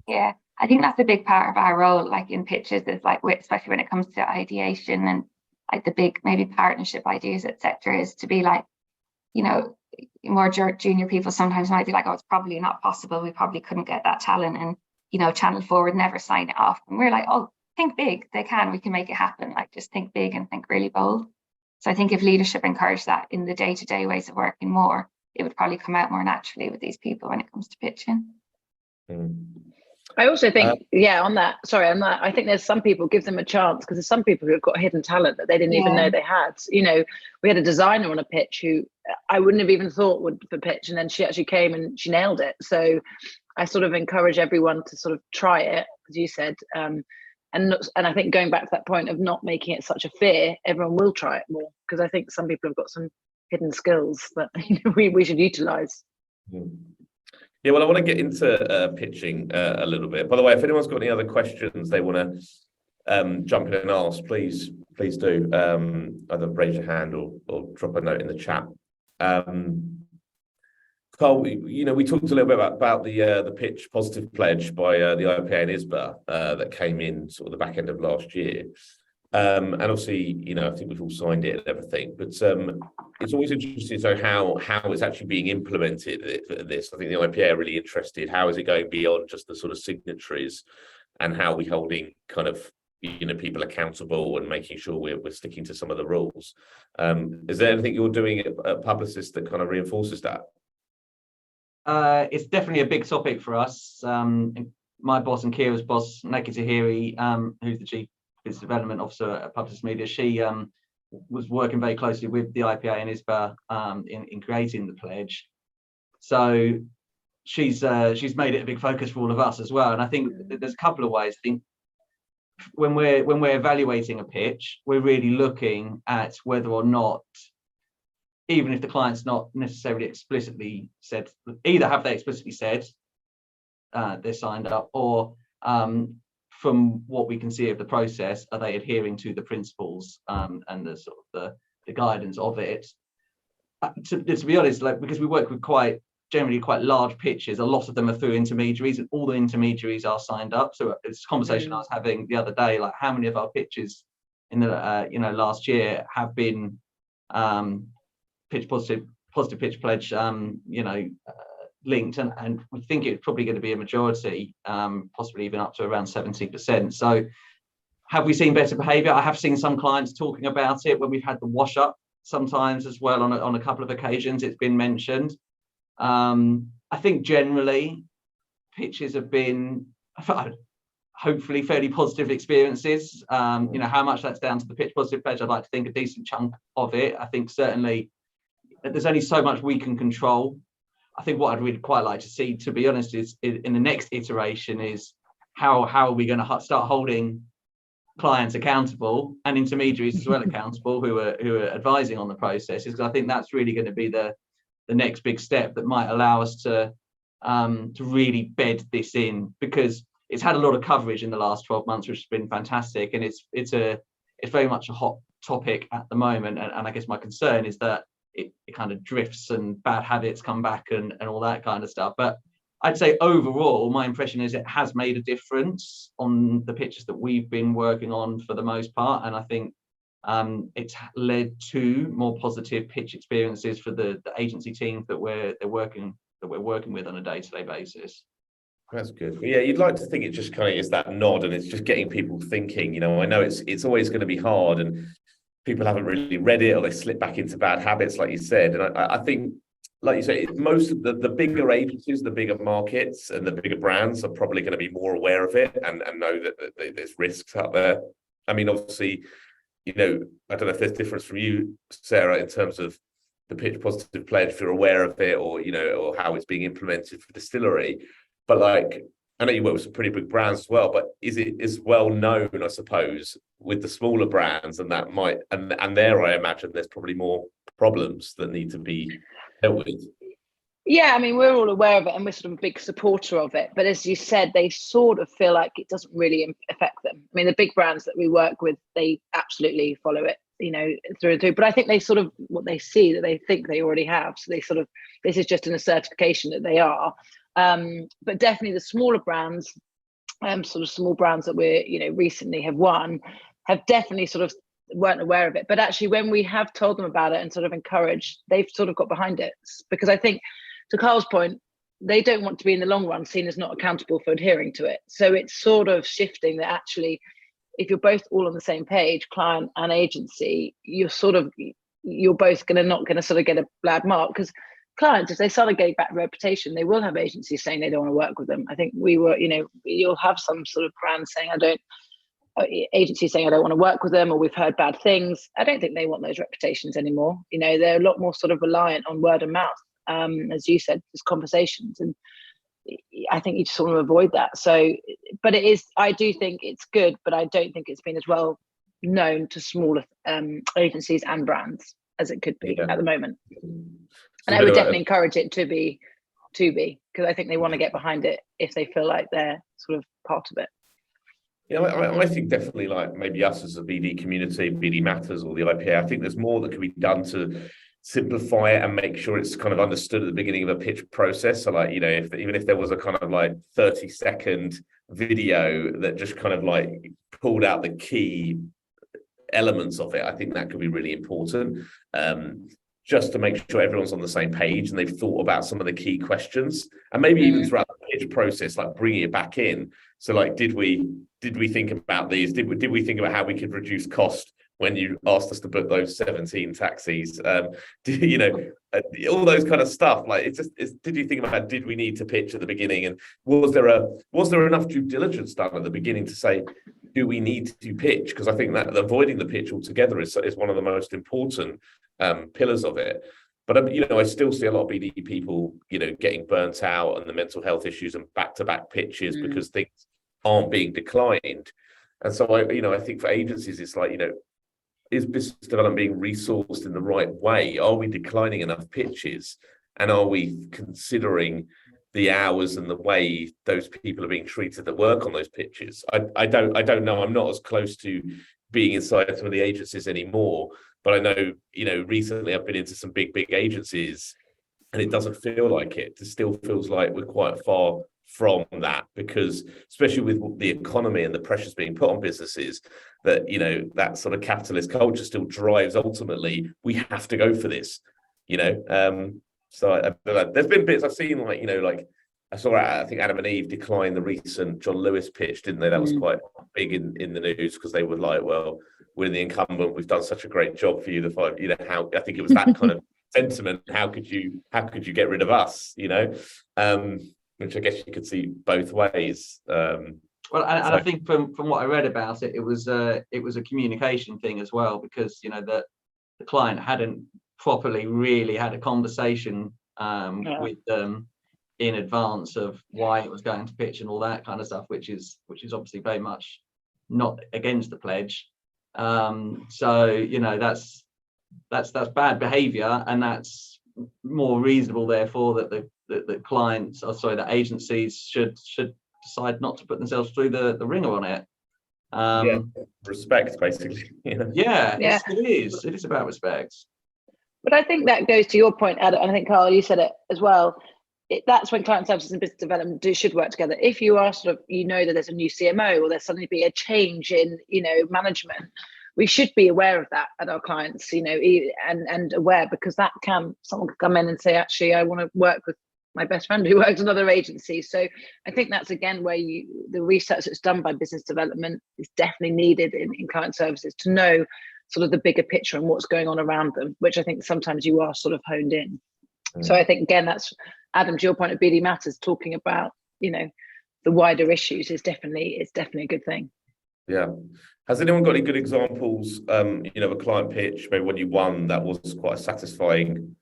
Yeah, I think that's a big part of our role, like in pitches, is like, especially when it comes to ideation and like the big maybe partnership ideas, etc., is to be like, more junior people sometimes might be like, oh, it's probably not possible. We probably couldn't get that talent, and Channel 4 would never sign it off. And we're like, oh, think big. They can. We can make it happen. Like, just think big and think really bold. So I think if leadership encouraged that in the day-to-day ways of working more, it would probably come out more naturally with these people when it comes to pitching. I also think, on that, I think there's some people, give them a chance, because there's some people who have got hidden talent that they didn't even know they had. We had a designer on a pitch who I wouldn't have even thought would for pitch, and then she actually came and she nailed it. So I sort of encourage everyone to sort of try it, as you said, and I think going back to that point of not making it such a fear, everyone will try it more, because I think some people have got some hidden skills that we should utilize. Yeah, well, I want to get into pitching a little bit. By the way, if anyone's got any other questions they want to jump in and ask, please do. Either raise your hand or drop a note in the chat. Carl, we talked a little bit about the pitch positive pledge by the IPA and ISBA that came in sort of the back end of last year. And obviously, I think we've all signed it and everything, but it's always interesting to know how it's actually being implemented. This, I think the IPA are really interested. How is it going beyond just the sort of signatories, and how are we holding kind of people accountable and making sure we're sticking to some of the rules? Is there anything you're doing at Publicis that kind of reinforces that? It's definitely a big topic for us. My boss and Ciara's boss, Naki Tahiri, who's the chief business development officer at Publicis Media, she was working very closely with the IPA and ISBA in creating the pledge. So she's made it a big focus for all of us as well. And I think there's a couple of ways. I think when we're evaluating a pitch, we're really looking at whether or not, even if the client's not necessarily explicitly said, either have they explicitly said they're signed up, or from what we can see of the process, are they adhering to the principles and the sort of the guidance of it? To be honest, like, because we work with generally quite large pitches, a lot of them are through intermediaries, and all the intermediaries are signed up. So it's a conversation I was having the other day, like how many of our pitches in the last year have been pitch positive pitch pledge linked, and we think it's probably going to be a majority, possibly even up to around 70%. So have we seen better behavior? I have seen some clients talking about it when we've had the wash up sometimes as well. On a couple of occasions it's been mentioned. I think generally pitches have been hopefully fairly positive experiences. How much that's down to the pitch positive pledge, I'd like to think a decent chunk of it. I think certainly there's only so much we can control. I think what I'd really quite like to see, to be honest, is in the next iteration is how are we going to start holding clients accountable and intermediaries as well accountable who are advising on the processes, because I think that's really going to be the next big step that might allow us to really bed this in, because it's had a lot of coverage in the last 12 months, which has been fantastic, and it's very much a hot topic at the moment. And I guess my concern is that it kind of drifts and bad habits come back and all that kind of stuff. But I'd say overall, my impression is it has made a difference on the pitches that we've been working on for the most part. And I think it's led to more positive pitch experiences for the agency teams that we're working with on a day-to-day basis. That's good. Yeah, you'd like to think it just kind of is that nod, and it's just getting people thinking. I know it's always going to be hard, and people haven't really read it, or they slip back into bad habits, like you said. And I think, like you say, most of the bigger agencies, the bigger markets, and the bigger brands are probably going to be more aware of it and know that there's risks out there. I mean, obviously, I don't know if there's difference from you, Sarah, in terms of the pitch positive pledge, if you're aware of it, or or how it's being implemented for Distillery. But like, I know you work with some pretty big brands as well, but is it as well known, I suppose, with the smaller brands, and that might, and there I imagine there's probably more problems that need to be dealt with. Yeah, I mean, we're all aware of it, and we're sort of a big supporter of it. But as you said, they sort of feel like it doesn't really affect them. I mean, the big brands that we work with, they absolutely follow it, through and through. But I think they sort of, what they see that they think they already have. So they sort of, this is just a certification that they are. But definitely the smaller brands, sort of small brands that we're, recently have won, have definitely sort of weren't aware of it. But actually, when we have told them about it and sort of encouraged, they've sort of got behind it. Because I think, to Carl's point, they don't want to be in the long run seen as not accountable for adhering to it. So it's sort of shifting that actually, if you're both all on the same page, client and agency, you're both not going to sort of get a bad mark, because clients, if they start getting bad reputation, they will have agencies saying they don't want to work with them. I think you'll have some sort of brand saying agencies saying I don't want to work with them, or we've heard bad things. I don't think they want those reputations anymore. They're a lot more sort of reliant on word of mouth, as you said, just conversations, and I think you just want to avoid that. So, but I do think it's good, but I don't think it's been as well known to smaller agencies and brands as it could be at the moment. And I would definitely encourage it to be, because I think they want to get behind it if they feel like they're sort of part of it. I think definitely, like maybe us as a BD community, BD Matters, or the IPA, I think there's more that can be done to simplify it and make sure it's kind of understood at the beginning of a pitch process. So like, even if there was a kind of like 30-second video that just kind of like pulled out the key elements of it, I think that could be really important. Just to make sure everyone's on the same page and they've thought about some of the key questions, and maybe even throughout the pitch process, like bringing it back in. So like, did we think about these? Did we think about how we could reduce cost when you asked us to book those 17 taxis. You know, all those kind of stuff. Like, did you think about, did we need to pitch at the beginning, and was there enough due diligence done at the beginning to say, do we need to pitch? Because I think that avoiding the pitch altogether is one of the most important pillars of it. But you know, I still see a lot of BD people, you know, getting burnt out, and the mental health issues and back-to-back pitches because things aren't being declined. And so I think for agencies, it's like, you know, is business development being resourced in the right way? Are we declining enough pitches? And are we considering the hours and the way those people are being treated that work on those pitches? I don't know. I'm not as close to being inside some of the agencies anymore, but I know, you know, recently I've been into some big agencies, and it doesn't feel like it. It still feels like we're quite far from that, because especially with the economy and the pressures being put on businesses, that, you know, that sort of capitalist culture still drives, ultimately, we have to go for this, you know. So there's been bits I've seen, like, you know, like I saw, I think Adam and Eve declined the recent John Lewis pitch, didn't they? That was quite big in the news, because they were like, well, we're the incumbent, we've done such a great job for you, you know, how, I think it was that kind of sentiment, how could you get rid of us, you know? Which I guess you could see both ways. Well, and I think from what I read about it, it was a communication thing as well, because, you know, the client hadn't properly really had a conversation with them in advance of why it was going to pitch and all that kind of stuff, which is obviously very much not against the pledge. So, you know, that's bad behavior, and that's more reasonable, therefore, that that agencies should decide not to put themselves through the ringer on it. Respect, basically. You know? It is about respect. But I think that goes to your point, Adam, and I think, Carl, you said it as well. That's when client services and business development should work together. If you are sort of, you know, that there's a new CMO, or there's suddenly be a change in, you know, management, we should be aware of that at our clients, you know, and aware, because someone could come in and say, actually, I want to work with my best friend who works at another agency. So I think that's, again, where the research that's done by business development is definitely needed in client services, to know sort of the bigger picture and what's going on around them, which I think sometimes you are sort of honed in. So I think, again, that's, Adam, to your point of BD Matters, talking about, you know, the wider issues is definitely a good thing. Yeah. Has anyone got any good examples, you know, of a client pitch, maybe when you won, that was quite a satisfying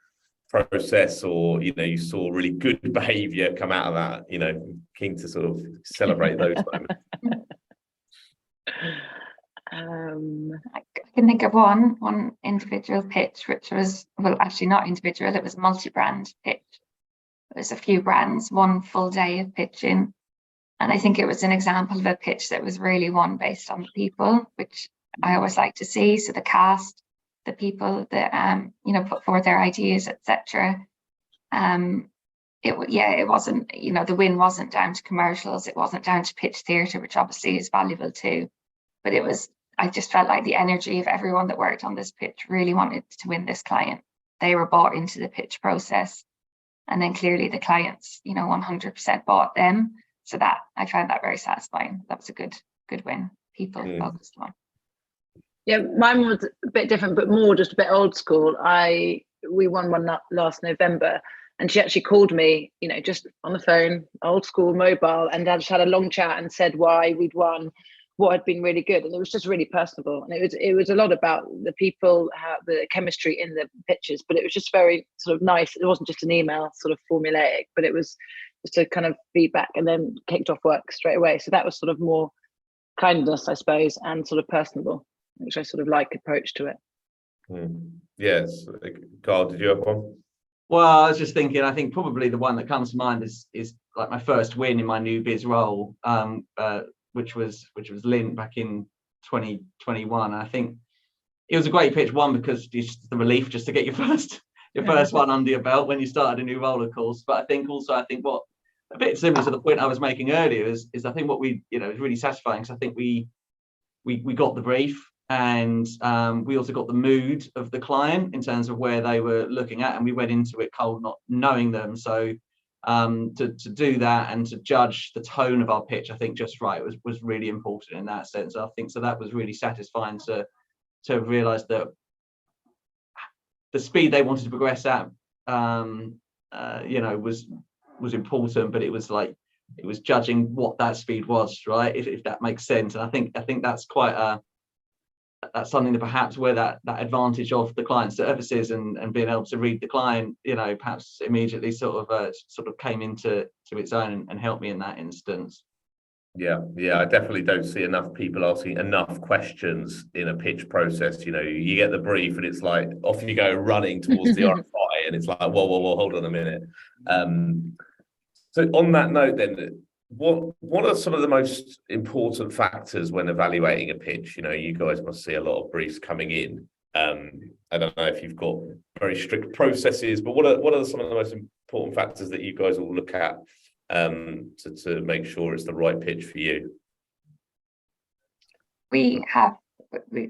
process, or, you know, you saw really good behavior come out of that? You know, keen to sort of celebrate those moments. I can think of one individual pitch, which was, well, actually not individual, it was a multi-brand pitch. It was a few brands, one full day of pitching. And I think it was an example of a pitch that was really won based on the people, which I always like to see. So the cast, the people that, you know, put forward their ideas, etc. It wasn't, you know, the win wasn't down to commercials. It wasn't down to pitch theatre, which obviously is valuable too. But I just felt like the energy of everyone that worked on this pitch really wanted to win this client. They were bought into the pitch process. And then clearly the clients, you know, 100% bought them. So that, I found that very satisfying. That was a good win. People focused on. Yeah, mine was a bit different, but more just a bit old school. We won one last November, and she actually called me, you know, just on the phone, old school mobile, and I just had a long chat and said why we'd won, what had been really good, and it was just really personable. And it was a lot about the people, how the chemistry in the pitches, but it was just very sort of nice. It wasn't just an email sort of formulaic, but it was just a kind of feedback, and then kicked off work straight away. So that was sort of more kindness, I suppose, and sort of personable, which I sort of like approach to it. Yes. Carl, did you have one? Well, I was just thinking, I think probably the one that comes to mind is like my first win in my new biz role, which was Lint back in 2021. I think it was a great pitch, one, because it's the relief just to get your first one under your belt when you started a new role, of course. But I think what a bit similar to the point I was making earlier is I think what we, you know, is really satisfying, because I think we got the brief, and we also got the mood of the client in terms of where they were looking at, and we went into it cold, not knowing them. So to do that and to judge the tone of our pitch, I think just right was really important in that sense. I think so that was really satisfying to to have realised that the speed they wanted to progress at, was important, but it was judging what that speed was, right? If that makes sense. And I think that's that's something that perhaps where that advantage of the client services and being able to read the client, perhaps immediately sort of came into its own and helped me in that instance. Yeah, I definitely don't see enough people asking enough questions in a pitch process. You get the brief and it's like off you go running towards the RFI, and it's like, whoa, hold on a minute. So on that note, then, what are some of the most important factors when evaluating a pitch? You guys must see a lot of briefs coming in. I don't know if you've got very strict processes, but what are some of the most important factors that you guys will look at to make sure it's the right pitch for you? We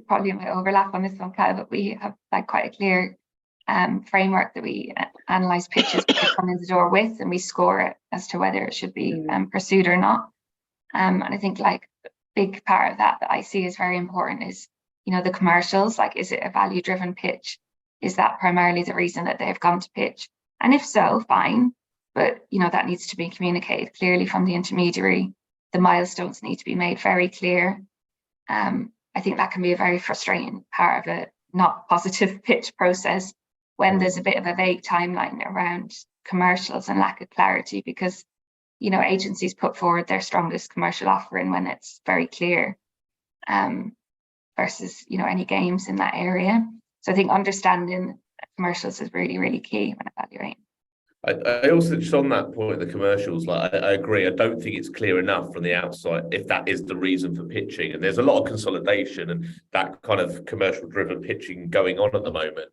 probably might overlap on this one, Kyle, but we have quite a clear framework that we analyze pitches that we come in the door with, and we score it as to whether it should be pursued or not. And I think a big part of that I see is very important is, the commercials. Is it a value driven pitch? Is that primarily the reason that they've gone to pitch? And if so, fine. But, that needs to be communicated clearly from the intermediary. The milestones need to be made very clear. I think that can be a very frustrating part of a not positive pitch process when there's a bit of a vague timeline around commercials and lack of clarity, because, agencies put forward their strongest commercial offering when it's very clear, versus, any games in that area. So I think understanding commercials is really, really key when evaluating. I also, just on that point, the commercials, I agree. I don't think it's clear enough from the outside if that is the reason for pitching. And there's a lot of consolidation and that kind of commercial-driven pitching going on at the moment.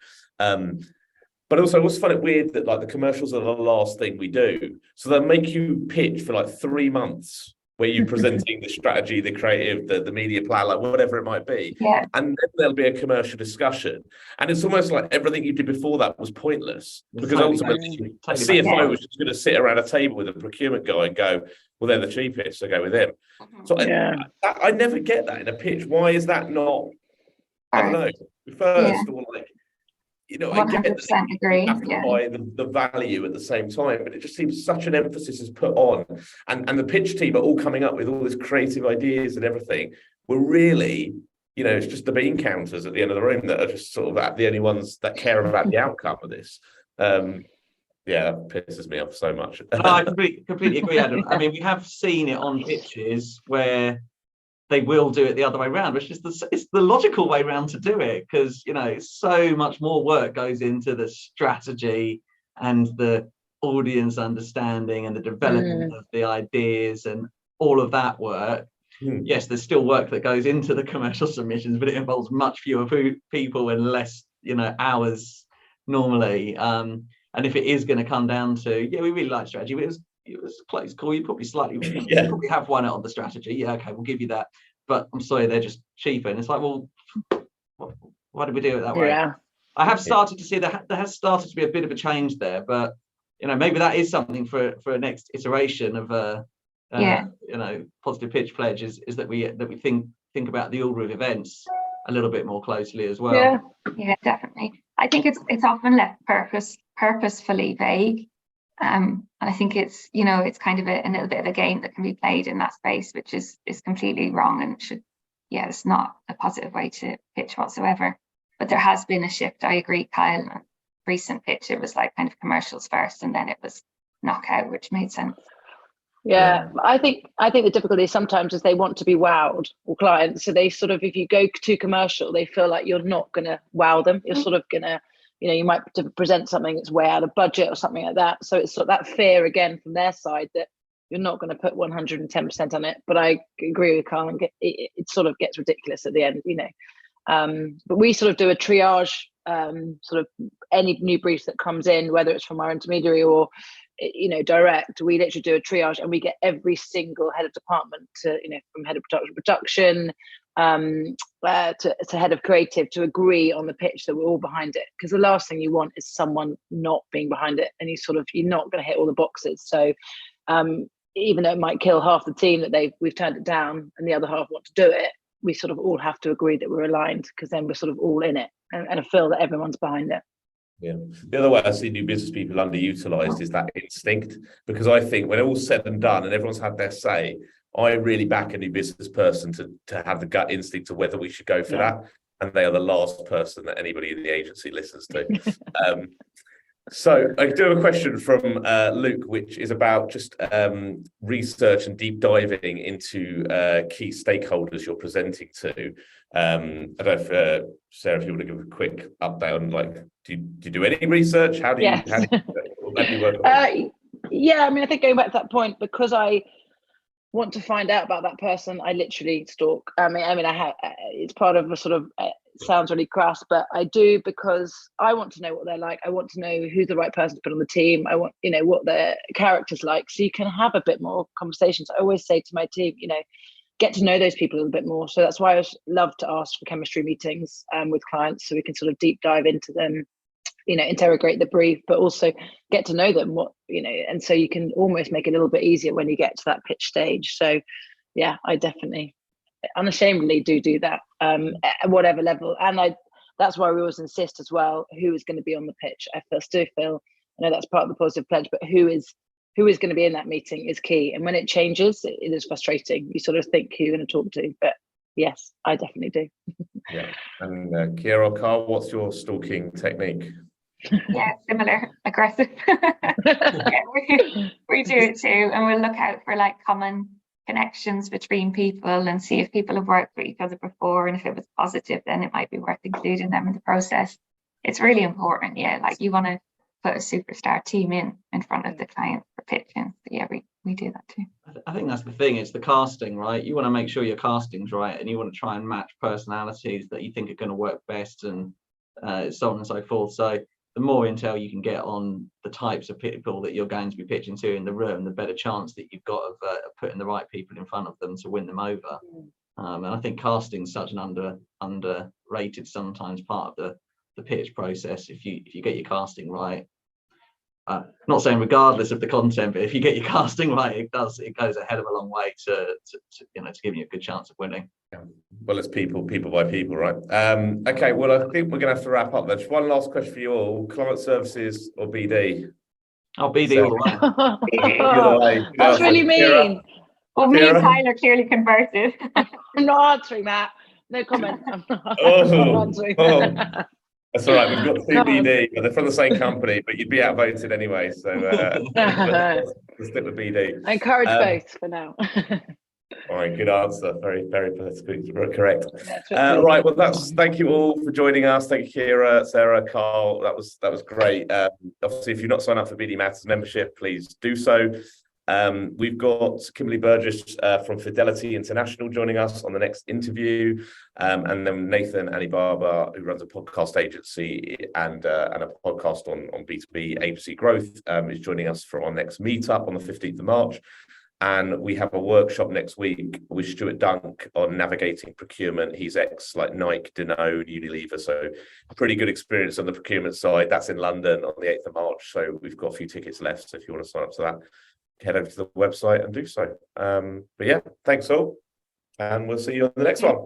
But also, I also find it weird that the commercials are the last thing we do. So they'll make you pitch for 3 months, where you're presenting the strategy, the creative, the media plan, whatever it might be. Yeah. And then there'll be a commercial discussion. And it's almost like everything you did before that was pointless, because ultimately a CFO was just going to sit around a table with a procurement guy and go, well, they're the cheapest, so go with them. So I never get that in a pitch. Why is that not, I don't know, first or I get that agree. You have to buy the value at the same time, but it just seems such an emphasis is put on, and the pitch team are all coming up with all these creative ideas and everything. We're really, it's just the bean counters at the end of the room that are just sort of the only ones that care about the outcome of this. That pisses me off so much. No, I completely agree, Adam. I mean, we have seen it on pitches where they will do it the other way around, which is it's the logical way around to do it, because so much more work goes into the strategy and the audience understanding and the development of the ideas and all of that work. Yes, there's still work that goes into the commercial submissions, but it involves much fewer people and less hours normally. And if it is going to come down to we really like strategy, but it was a close call. You probably probably have one on the strategy. Okay, we'll give you that. But I'm sorry, they're just cheaper. And it's like, well, why did we do it that way? Yeah. I have started to see that there has started to be a bit of a change there, but maybe that is something for a next iteration of positive pitch pledge is that we think about the all-route events a little bit more closely as well. Yeah, definitely. I think it's often left purposefully vague. And I think it's it's kind of a little bit of a game that can be played in that space, which is completely wrong and it's not a positive way to pitch whatsoever. But there has been a shift. I agree, Kyle. Recent pitch, it was kind of commercials first, and then it was knockout, which made sense. Yeah. I think the difficulty sometimes is they want to be wowed, or clients. So they sort of, if you go too commercial, they feel like you're not going to wow them. You're sort of going to, you might present something that's way out of budget or something like that. So it's sort of that fear again from their side that you're not going to put 110% on it. But I agree with Carl, and it sort of gets ridiculous at the end, But we sort of do a triage, sort of any new brief that comes in, whether it's from our intermediary or direct. We literally do a triage, and we get every single head of department to, from head of production to head of creative to agree on the pitch that we're all behind it, because the last thing you want is someone not being behind it, and you're not going to hit all the boxes. So even though it might kill half the team that we've turned it down and the other half want to do it, we sort of all have to agree that we're aligned, because then we're sort of all in it, and I feel that everyone's behind it. Yeah. The other way I see new business people underutilized is that instinct, because I think when all's said and done and everyone's had their say, I really back a new business person to have the gut instinct of whether we should go for that. And they are the last person that anybody in the agency listens to. So I do have a question from Luke, which is about just research and deep diving into key stakeholders you're presenting to. I don't know if Sarah, if you want to give a quick update on, like, do you do any research? How do you, Yes. how do you work on it? Yeah, I mean, I think going back to that point, because I want to find out about that person, I literally stalk. I mean, I have. It's part of a sort of. Sounds really crass, but I do, because I want to know what they're like. I want to know who's the right person to put on the team. I want, what their character's like, so you can have a bit more conversations. I always say to my team, get to know those people a little bit more. So that's why I love to ask for chemistry meetings with clients, so we can sort of deep dive into them, interrogate the brief, but also get to know them, and so you can almost make it a little bit easier when you get to that pitch stage. So yeah, I definitely unashamedly do that at whatever level, and that's why we always insist as well who is going to be on the pitch. I still feel, I know that's part of the positive pledge, but who is going to be in that meeting is key. And when it changes, it is frustrating. You sort of think who you're going to talk to, but yes, I definitely do. Yeah. And Ciara or Carl, what's your stalking technique? Yeah, similar, aggressive. Yeah, we do it too, and we'll look out for like common connections between people and see if people have worked with each other before, and if it was positive, then it might be worth including them in the process. It's really important, like you want to put a superstar team in front of the client for pitching. So yeah, we do that too. I think that's the thing, it's the casting, right? You want to make sure your casting's right, and you want to try and match personalities that you think are going to work best, and so on and so forth. So the more intel you can get on the types of people that you're going to be pitching to in the room, the better chance that you've got of putting the right people in front of them to win them over. And I think casting is such an underrated sometimes part of the pitch process. If you get your casting right, not saying regardless of the content, but if you get your casting right, it goes a hell of a long way to give you a good chance of winning. Yeah. Well, it's people by people, right? Okay, well, I think we're going to have to wrap up. There's one last question for you all: client services or BD? I'll BD all the way. That's really mean. Well, me and Kyle are clearly converted. I'm not answering that. No comment. I'm not answering. That's all right. We've got two BD, but they're from the same company, but you'd be outvoted anyway. So let's stick with BD. I encourage both for now. All right, good answer. Very, very politically correct. Right, well, thank you all for joining us. Thank you, Ciara, Sarah, Carl. That was great. Obviously, if you're not signed up for BD Matters membership, please do so. We've got Kimberly Burgess from Fidelity International joining us on the next interview, and then Nathan Alibaba, who runs a podcast agency and a podcast on B2B agency growth, is joining us for our next meetup on the 15th of March. And we have a workshop next week with Stuart Dunk on navigating procurement. He's ex Nike, Danone, Unilever, so pretty good experience on the procurement side. That's in London on the 8th of March. So we've got a few tickets left. So if you want to sign up to that, head over to the website and do so. But yeah, thanks all, and we'll see you on the next one.